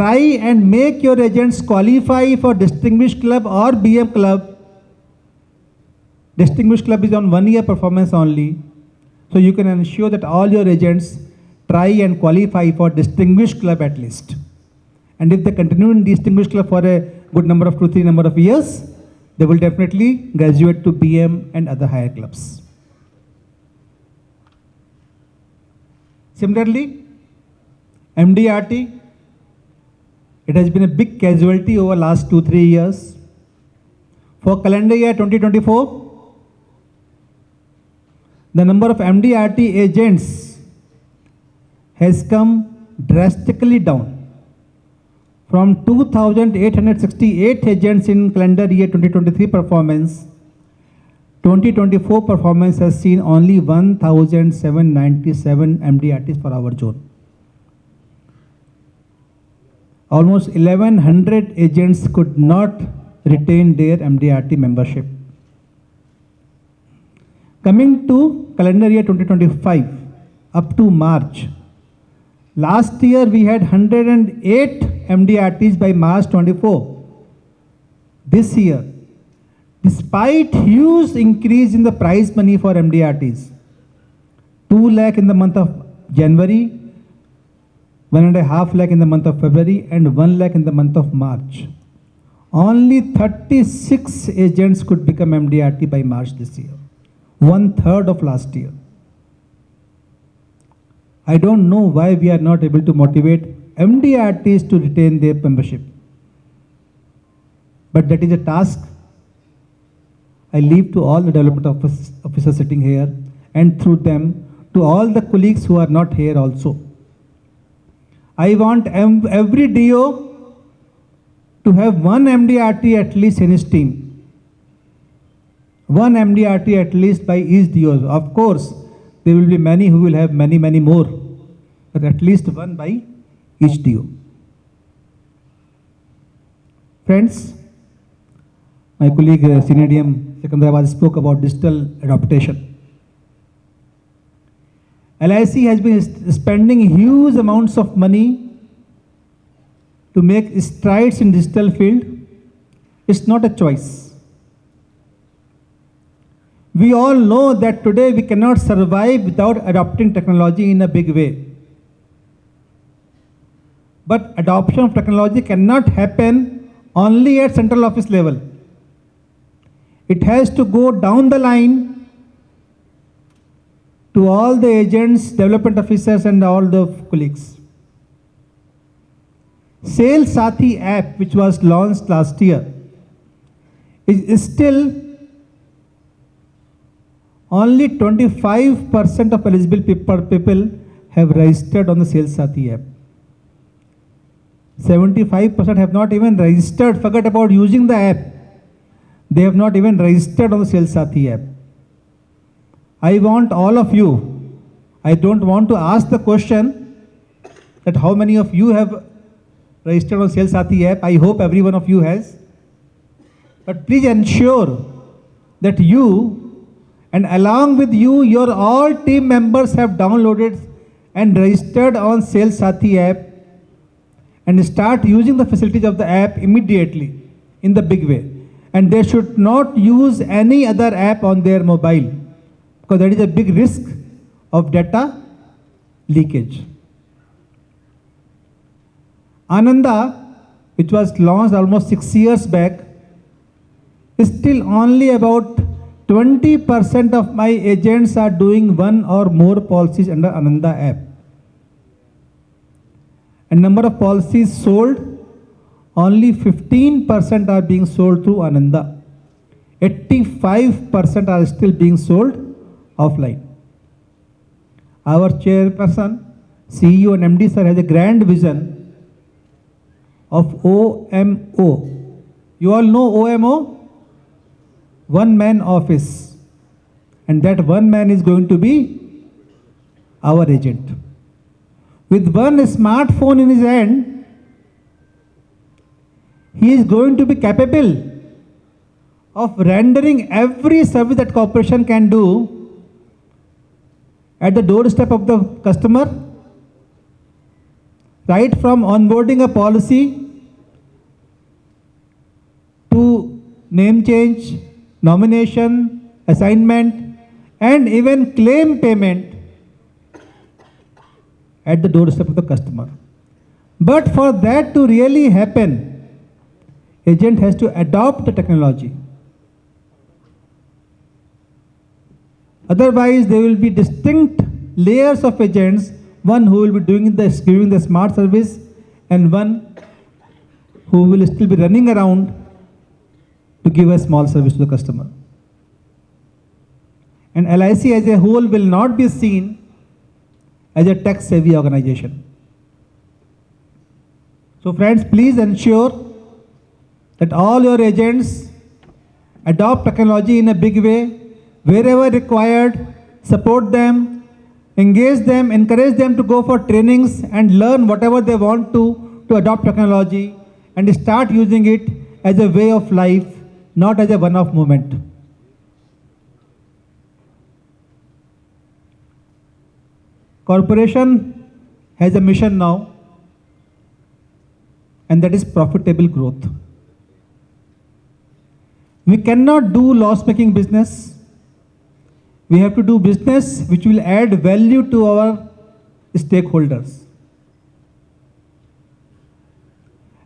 try and make your agents qualify for Distinguished Club or BM Club. Distinguished Club is on 1 year performance only. So you can ensure that all your agents try and qualify for Distinguished Club at least. And if they continue in Distinguished Club for a good number of 2-3 number of years, they will definitely graduate to BM and other higher clubs. Similarly, MDRT, it has been a big casualty over last 2-3 years. For calendar year 2024, the number of MDRT agents has come drastically down. From 2,868 agents in calendar year 2023 performance, 2024 performance has seen only 1,797 MDRTs for our zone. Almost 1,100 agents could not retain their MDRT membership. Coming to calendar year 2025, up to March, last year we had 108 MDRTs by March 24. This year, despite huge increase in the prize money for MDRTs, 2 lakh in the month of January, 1.5 lakh in the month of February, and 1 lakh in the month of March, only 36 agents could become MDRT by March this year, 1/3 of last year. I don't know why we are not able to motivate MDRTs to retain their membership. But that is a task I leave to all the development officers sitting here, and through them to all the colleagues who are not here also. I want every DO to have one MDRT at least in his team. One MDRT at least by each DO. Of course, there will be many who will have many more, but at least one by each DO. Friends, my colleague Senior DM Secunderabad spoke about digital adaptation. LIC has been spending huge amounts of money to make strides in digital field. It's not a choice. We all know that today we cannot survive without adopting technology in a big way. But adoption of technology cannot happen only at central office level. It has to go down the line to all the agents, development officers, and all the colleagues. Sales Sathi app, which was launched last year, is still only 25% of eligible people have registered on the Sales Sathi app. 75% have not even registered, forget about using the app. They have not even registered on the Sales Sathi app. I want all of you, I don't want to ask the question that how many of you have registered on Sales Sathi app. I hope every one of you has. But please ensure that you, and along with you, your all team members have downloaded and registered on Sales Sathi app and start using the facilities of the app immediately in the big way. And they should not use any other app on their mobile, because that is a big risk of data leakage. Ananda, which was launched almost 6 years back, is still only about 20% of my agents are doing one or more policies under Ananda app. And number of policies sold, only 15% are being sold through Ananda. 85% are still being sold offline. Our chairperson, CEO and MD sir has a grand vision of OMO. You all know OMO? One man office. And that one man is going to be our agent. With one smartphone in his hand, he is going to be capable of rendering every service that corporation can do at the doorstep of the customer, right from onboarding a policy to name change, nomination, assignment, and even claim payment at the doorstep of the customer. But for that to really happen, agent has to adopt the technology. Otherwise, there will be distinct layers of agents, one who will be giving the smart service and one who will still be running around to give a small service to the customer. And LIC as a whole will not be seen as a tech-savvy organization. So friends, please ensure that all your agents adopt technology in a big way. Wherever required, support them, engage them, encourage them to go for trainings and learn whatever they want to adopt technology and start using it as a way of life, not as a one-off moment. Corporation has a mission now, and that is profitable growth. We cannot do loss-making business. We have to do business which will add value to our stakeholders.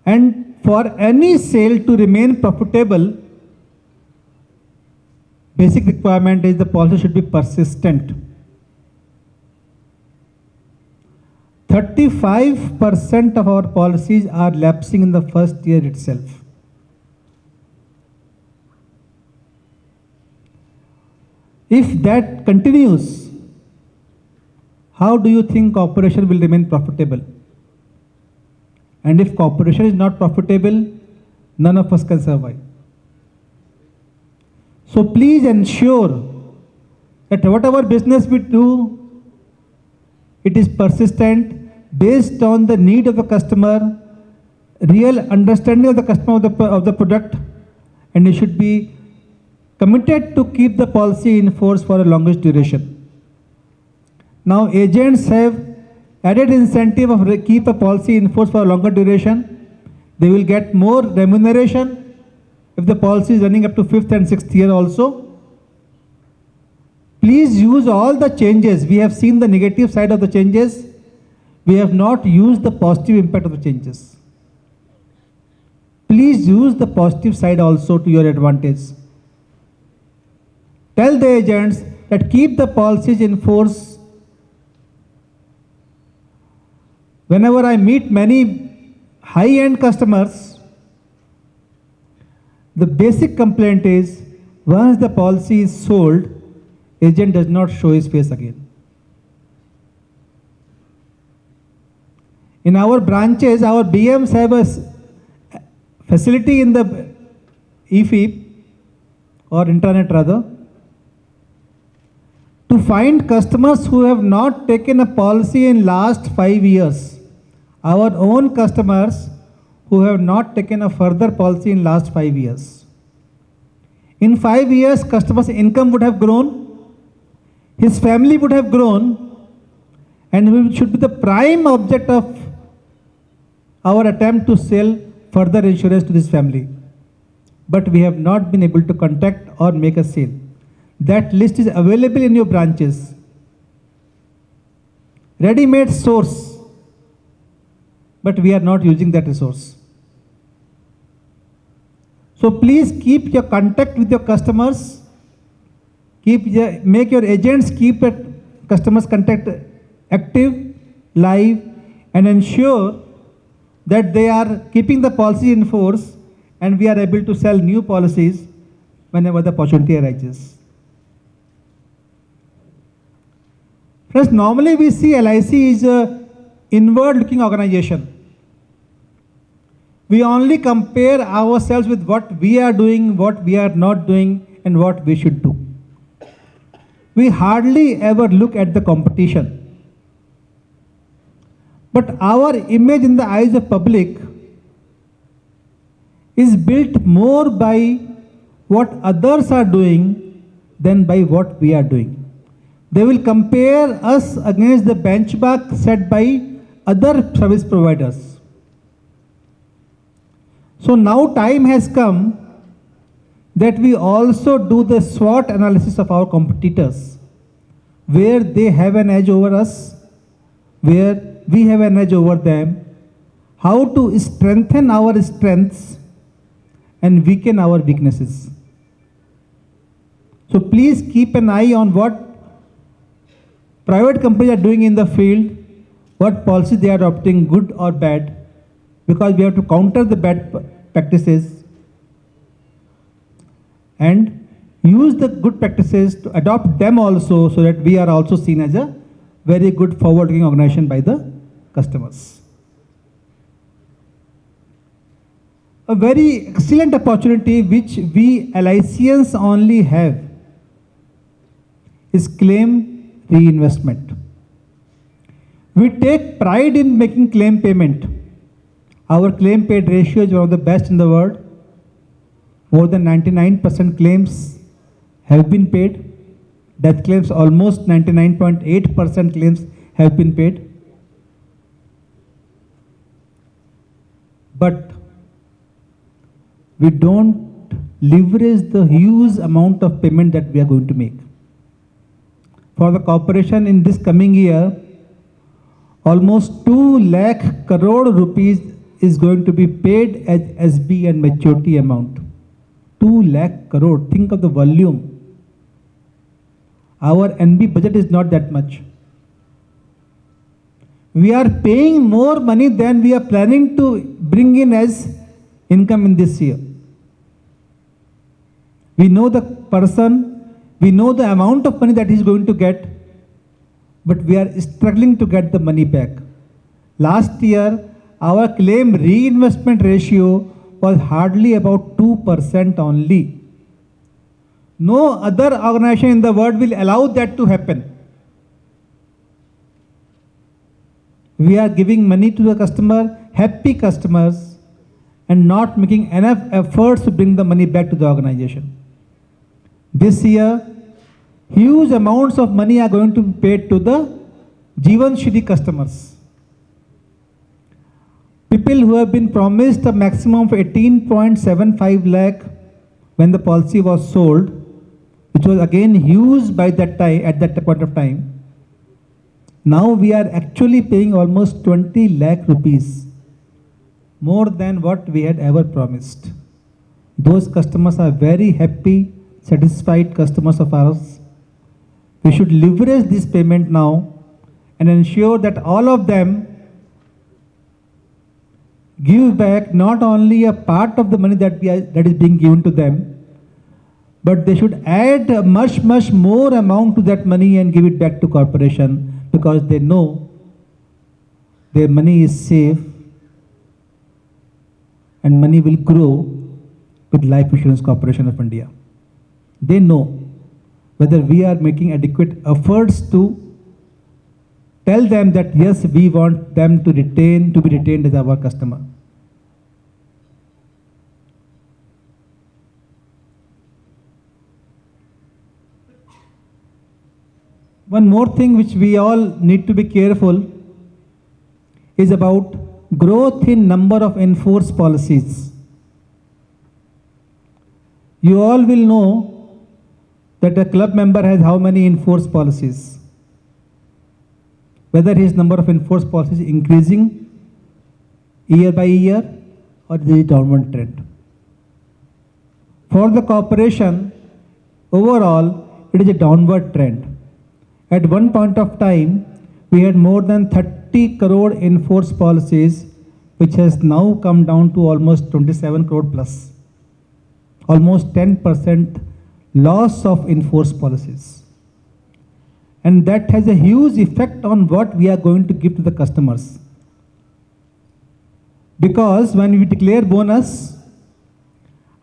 And for any sale to remain profitable, basic requirement is the policy should be persistent. 35% of our policies are lapsing in the first year itself. If that continues, how do you think corporation will remain profitable? And if corporation is not profitable, none of us can survive. So please ensure that whatever business we do, it is persistent, based on the need of the customer, real understanding of the customer of the product, and it should be committed to keep the policy in force for a longest duration. Now agents have added incentive of keep a policy in force for a longer duration. They will get more remuneration if the policy is running up to 5th and 6th year also. Please use all the changes. We have seen the negative side of the changes. We have not used the positive impact of the changes. Please use the positive side also to your advantage. Tell the agents that keep the policies in force. Whenever I meet many high-end customers, the basic complaint is once the policy is sold, agent does not show his face again. In our branches, our BMs have a facility in the EFIP or intranet rather, to find customers who have not taken a policy in last 5 years. Our own customers who have not taken a further policy in last 5 years. In 5 years, customer's income would have grown, his family would have grown, and we should be the prime object of our attempt to sell further insurance to this family. But we have not been able to contact or make a sale. That list is available in your branches. Ready-made source, but we are not using that resource. So please keep your contact with your customers. Make your agents keep customers' contact active, live, and ensure that they are keeping the policy in force and we are able to sell new policies whenever the opportunity arises. Friends, normally we see LIC is an inward-looking organization. We only compare ourselves with what we are doing, what we are not doing, and what we should do. We hardly ever look at the competition. But our image in the eyes of public is built more by what others are doing than by what we are doing. They will compare us against the benchmark set by other service providers. So now time has come that we also do the SWOT analysis of our competitors, where they have an edge over us, where we have an edge over them, how to strengthen our strengths and weaken our weaknesses. So please keep an eye on what private companies are doing in the field, what policies they are adopting, good or bad, because we have to counter the bad practices and use the good practices to adopt them also, so that we are also seen as a very good forward-looking organization by the customers. A very excellent opportunity which we LICians only have is claim reinvestment. We take pride in making claim payment. Our claim paid ratio is one of the best in the world. More than 99% claims have been paid. Death claims, almost 99.8% claims have been paid. But we don't leverage the huge amount of payment that we are going to make. For the corporation in this coming year, almost 2 lakh crore rupees is going to be paid as SB and maturity amount. 2 lakh crore, think of the volume. Our NB budget is not that much. We are paying more money than we are planning to bring in as income in this year. We know the person, we know the amount of money that he is going to get, but we are struggling to get the money back. Last year, our claim reinvestment ratio was hardly about 2% only. No other organization in the world will allow that to happen. We are giving money to the customer, happy customers, and not making enough efforts to bring the money back to the organization. This year, huge amounts of money are going to be paid to the Jeevan Shri customers. People who have been promised a maximum of 18.75 lakh when the policy was sold, which was again huge by that time, at that point of time. Now we are actually paying almost 20 lakh rupees, more than what we had ever promised. Those customers are very happy, satisfied customers of ours. We should leverage this payment now and ensure that all of them give back not only a part of the money that is being given to them, but they should add a much more amount to that money and give it back to corporation, because they know their money is safe and money will grow with Life Insurance Corporation of India. They know whether we are making adequate efforts to tell them that yes, we want them to be retained as our customer. One more thing which we all need to be careful is about growth in number of enforced policies. You all will know that a club member has how many enforced policies. Whether his number of enforced policies is increasing year by year or there is a downward trend. For the corporation, overall, it is a downward trend. At one point of time, we had more than 30 crore enforced policies, which has now come down to almost 27 crore plus. Almost 10% loss of enforced policies. And that has a huge effect on what we are going to give to the customers. Because when we declare bonus,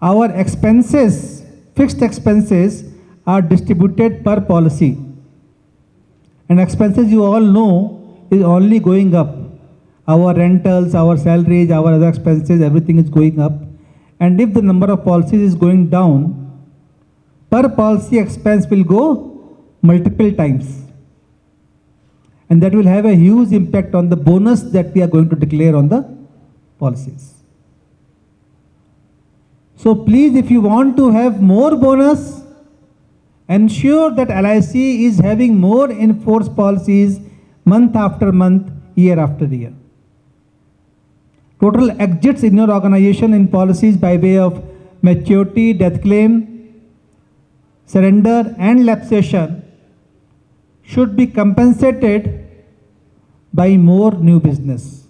our expenses, fixed expenses, are distributed per policy. And expenses, you all know, is only going up. Our rentals, our salaries, our other expenses, everything is going up. And if the number of policies is going down, per policy expense will go multiple times. and that will have a huge impact on the bonus that we are going to declare on the policies. So please, if you want to have more bonus, ensure that LIC is having more enforced policies month after month, year after year. Total exits in your organization in policies by way of maturity, death claim, surrender and lapsation should be compensated by more new business.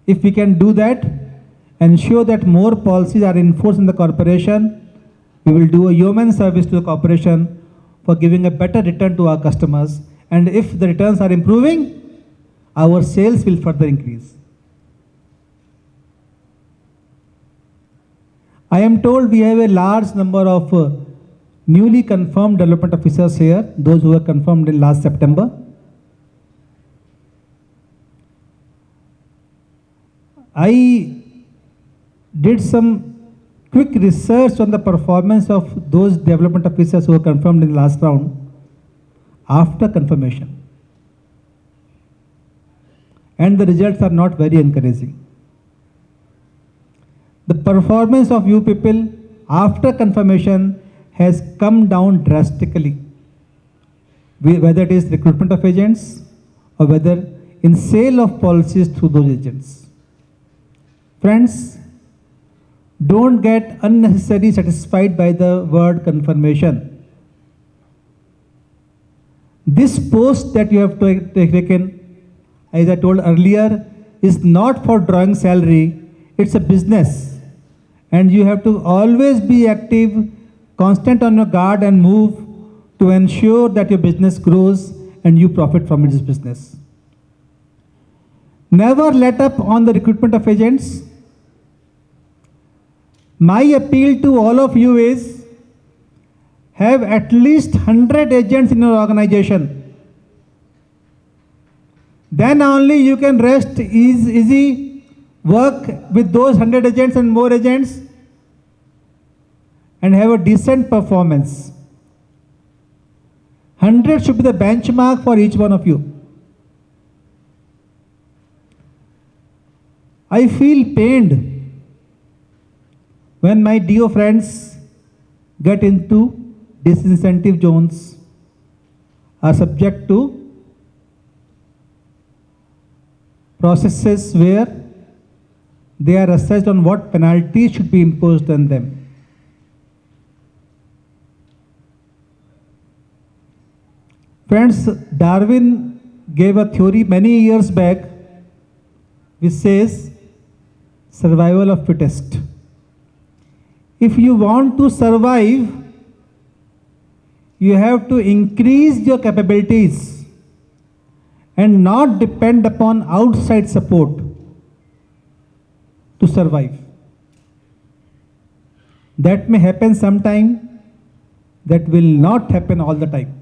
If we can do that, ensure that more policies are enforced in the corporation, we will do a human service to the corporation for giving a better return to our customers. And if the returns are improving, our sales will further increase. I am told we have a large number of newly confirmed development officers here, those who were confirmed in last September. I did some quick research on the performance of those development officers who were confirmed in the last round after confirmation. And the results are not very encouraging. The performance of you people after confirmation has come down drastically, whether it is recruitment of agents or whether in sale of policies through those agents. Friends, don't get unnecessarily satisfied by the word confirmation. This post that you have taken, as I told earlier, is not for drawing salary, it's a business. And you have to always be active, constant on your guard and move to ensure that your business grows and you profit from its business. Never let up on the recruitment of agents. My appeal to all of you is, have at least 100 agents in your organization. Then only you can rest easy, work with those 100 agents and more agents and have a decent performance. 100 should be the benchmark for each one of you. I feel pained when my DO friends get into disincentive zones, are subject to processes where they are assessed on what penalties should be imposed on them. Friends, Darwin gave a theory many years back which says survival of fittest. If you want to survive, you have to increase your capabilities and not depend upon outside support to survive. That may happen sometime, that will not happen all the time.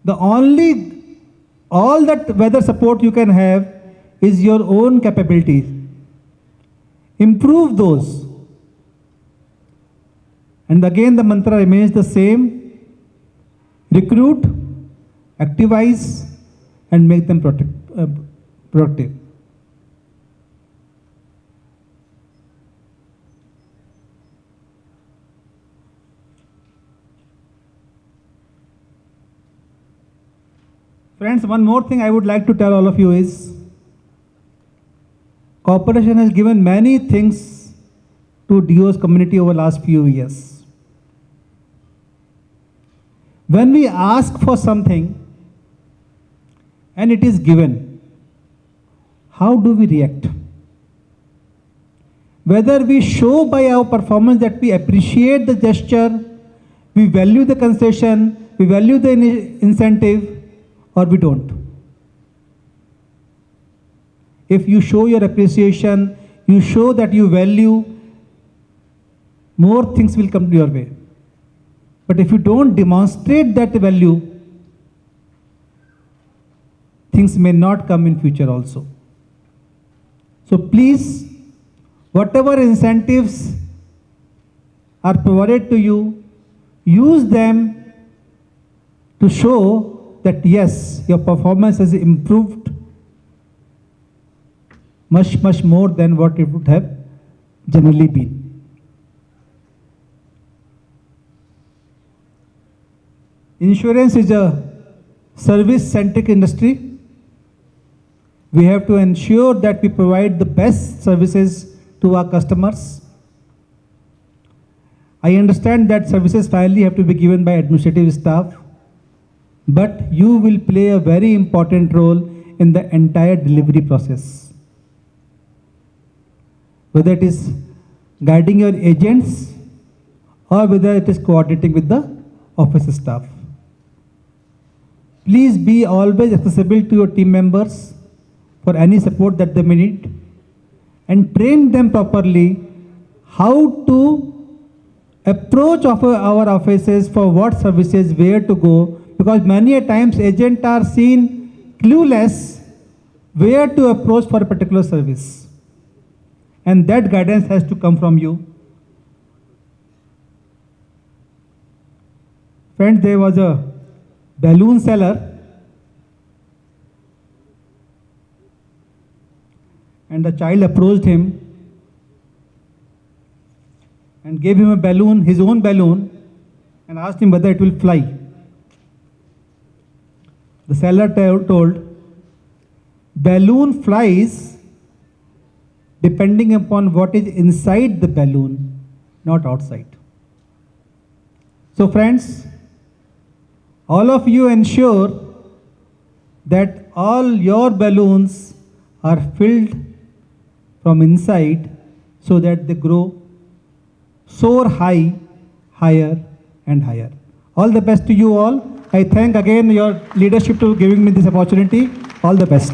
All that weather support you can have is your own capabilities. Improve those. And again the mantra remains the same: recruit, activize, and make them productive. Friends, one more thing I would like to tell all of you is, corporation has given many things to DO's community over the last few years. When we ask for something and it is given, how do we react? Whether we show by our performance that we appreciate the gesture, we value the concession, we value the incentive, or we don't. If you show your appreciation, you show that you value, more things will come to your way. But if you don't demonstrate that value, things may not come in future also. So please, whatever incentives are provided to you, use them to show that yes, your performance has improved much more than what it would have generally been. Insurance is a service-centric industry. We have to ensure that we provide the best services to our customers. I understand that services finally have to be given by administrative staff, but you will play a very important role in the entire delivery process. Whether it is guiding your agents or whether it is coordinating with the office staff. Please be always accessible to your team members for any support that they may need, and train them properly how to approach our offices for what services, where to go, because many a times agents are seen clueless where to approach for a particular service, and that guidance has to come from you. Friends, there was a balloon seller, and a child approached him and gave him a balloon, his own balloon, and asked him whether it will fly. The seller told, balloon flies depending upon what is inside the balloon, not outside. So friends, all of you ensure that all your balloons are filled from inside so that they grow, soar high, higher and higher. All the best to you all. I thank again your leadership for giving me this opportunity. All the best.